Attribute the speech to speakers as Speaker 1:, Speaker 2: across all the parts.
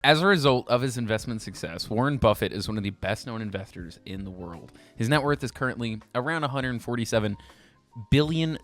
Speaker 1: As a result of his investment success, Warren Buffett is one of the best known investors in the world. His net worth is currently around $147 billion,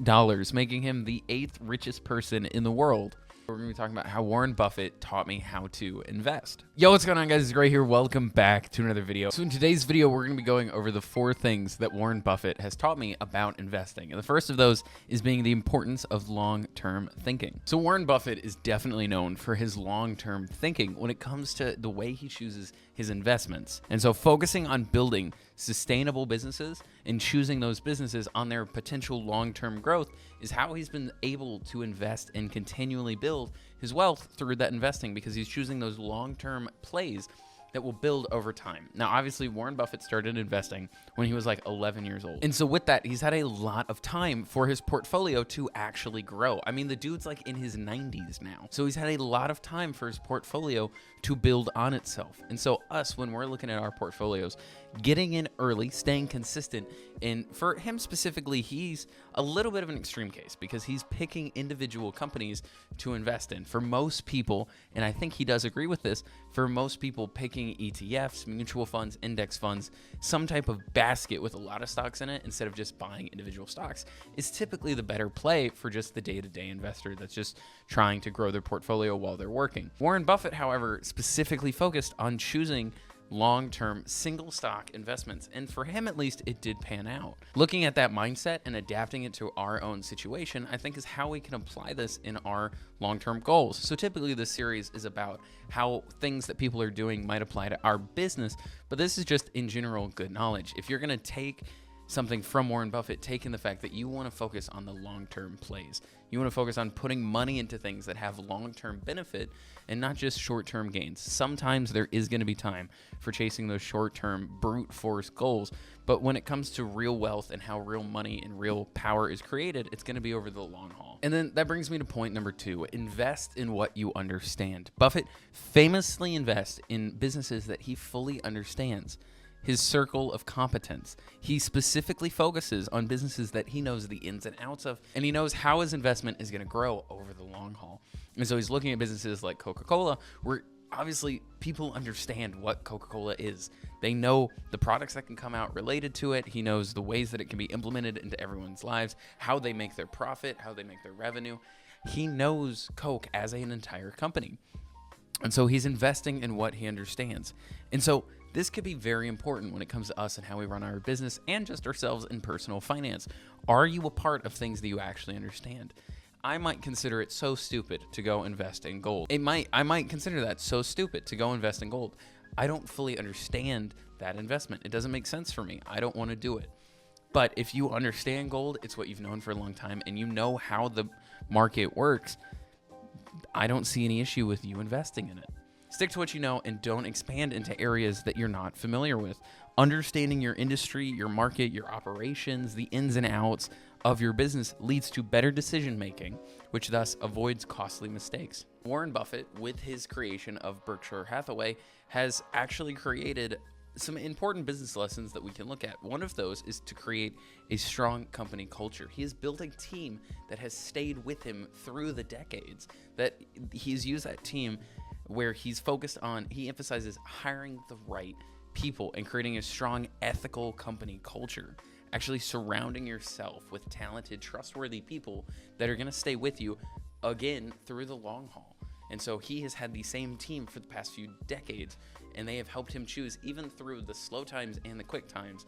Speaker 1: making him the 8th richest person in the world. We're going to be talking about how Warren Buffett taught me how to invest. Yo, what's going on, guys? It's Gray here. Welcome back to another video. So in today's video, we're going to be going over the 4 things that Warren Buffett has taught me about investing. And the first of those is being the importance of long-term thinking. So Warren Buffett is definitely known for his long-term thinking when it comes to the way he chooses his investments. And so focusing on building sustainable businesses and choosing those businesses on their potential long-term growth is how he's been able to invest and continually build his wealth through that investing, because he's choosing those long-term plays that will build over time. Now, obviously, Warren Buffett started investing when he was like 11 years old. And so with that, he's had a lot of time for his portfolio to actually grow. I mean, the dude's like in his 90s now. So he's had a lot of time for his portfolio to build on itself. And so us, when we're looking at our portfolios, getting in early, staying consistent, and for him specifically, he's a little bit of an extreme case because he's picking individual companies to invest in. For most people, and I think he does agree with this, for most people, picking ETFs, mutual funds, index funds, some type of basket with a lot of stocks in it instead of just buying individual stocks is typically the better play for just the day-to-day investor that's just trying to grow their portfolio while they're working. Warren Buffett, however, specifically focused on choosing long-term single stock investments, and for him at least it did pan out. Looking at that mindset and adapting it to our own situation, I think, is how we can apply this in our long-term goals. So typically this series is about how things that people are doing might apply to our business, but this is just in general good knowledge. If you're going to take something from Warren Buffett, taking the fact that you want to focus on the long-term plays. You want to focus on putting money into things that have long-term benefit and not just short-term gains. Sometimes there is going to be time for chasing those short-term brute force goals, but when it comes to real wealth and how real money and real power is created, it's going to be over the long haul. And then that brings me to point number 2, invest in what you understand. Buffett famously invests in businesses that he fully understands. His circle of competence. He specifically focuses on businesses that he knows the ins and outs of, and he knows how his investment is going to grow over the long haul. And so he's looking at businesses like Coca-Cola, where obviously people understand what Coca-Cola is. They know the products that can come out related to it. He knows the ways that it can be implemented into everyone's lives, how they make their profit, how they make their revenue. He knows Coke as an entire company. And so he's investing in what he understands. And so this could be very important when it comes to us and how we run our business and just ourselves in personal finance. Are you a part of things that you actually understand? I might consider it so stupid to go invest in gold. I might consider that so stupid to go invest in gold. I don't fully understand that investment. It doesn't make sense for me. I don't want to do it. But if you understand gold, it's what you've known for a long time, and you know how the market works, I don't see any issue with you investing in it. Stick to what you know and don't expand into areas that you're not familiar with. Understanding your industry, your market, your operations, the ins and outs of your business leads to better decision making, which thus avoids costly mistakes. Warren Buffett, with his creation of Berkshire Hathaway, has actually created some important business lessons that we can look at. One of those is to create a strong company culture. He has built a team that has stayed with him through the decades, that he's used that team where he's focused on, he emphasizes hiring the right people and creating a strong ethical company culture. Actually surrounding yourself with talented, trustworthy people that are going to stay with you, again, through the long haul. And so he has had the same team for the past few decades, and they have helped him choose, even through the slow times and the quick times,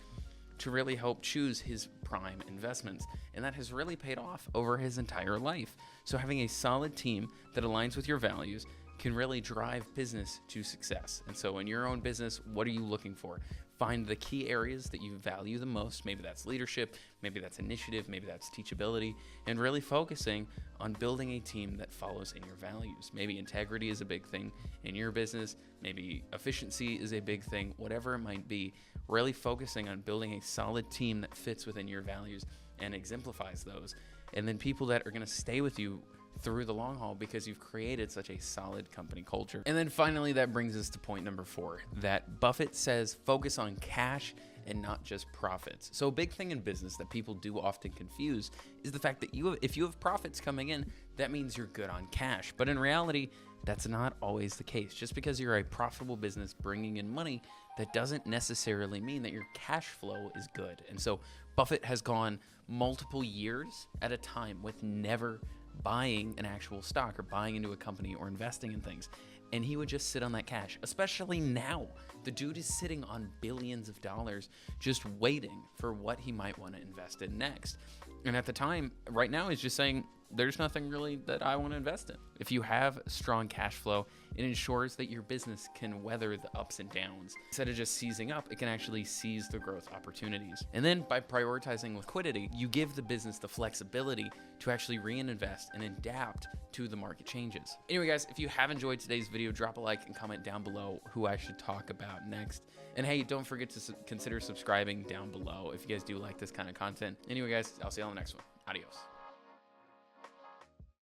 Speaker 1: to really help choose his prime investments. And that has really paid off over his entire life. So having a solid team that aligns with your values can really drive business to success. And so in your own business, what are you looking for? Find the key areas that you value the most. Maybe that's leadership, maybe that's initiative, maybe that's teachability, and really focusing on building a team that follows in your values. Maybe integrity is a big thing in your business, maybe efficiency is a big thing, whatever it might be. Really focusing on building a solid team that fits within your values and exemplifies those. And then people that are going to stay with you through the long haul because you've created such a solid company culture. And then finally, that brings us to point number 4, that Buffett says focus on cash and not just profits. So a big thing in business that people do often confuse is the fact that if you have profits coming in, that means you're good on cash. But in reality, that's not always the case. Just because you're a profitable business bringing in money, that doesn't necessarily mean that your cash flow is good. And so Buffett has gone multiple years at a time with never buying an actual stock or buying into a company or investing in things. And he would just sit on that cash, especially now. The dude is sitting on billions of dollars just waiting for what he might want to invest in next. And at the time, right now, he's just saying, there's nothing really that I want to invest in. If you have strong cash flow, it ensures that your business can weather the ups and downs. Instead of just seizing up, it can actually seize the growth opportunities. And then by prioritizing liquidity, you give the business the flexibility to actually reinvest and adapt to the market changes. Anyway, guys, if you have enjoyed today's video, drop a like and comment down below who I should talk about next. And hey, don't forget to consider subscribing down below if you guys do like this kind of content. Anyway, guys, I'll see you on the next one. Adios.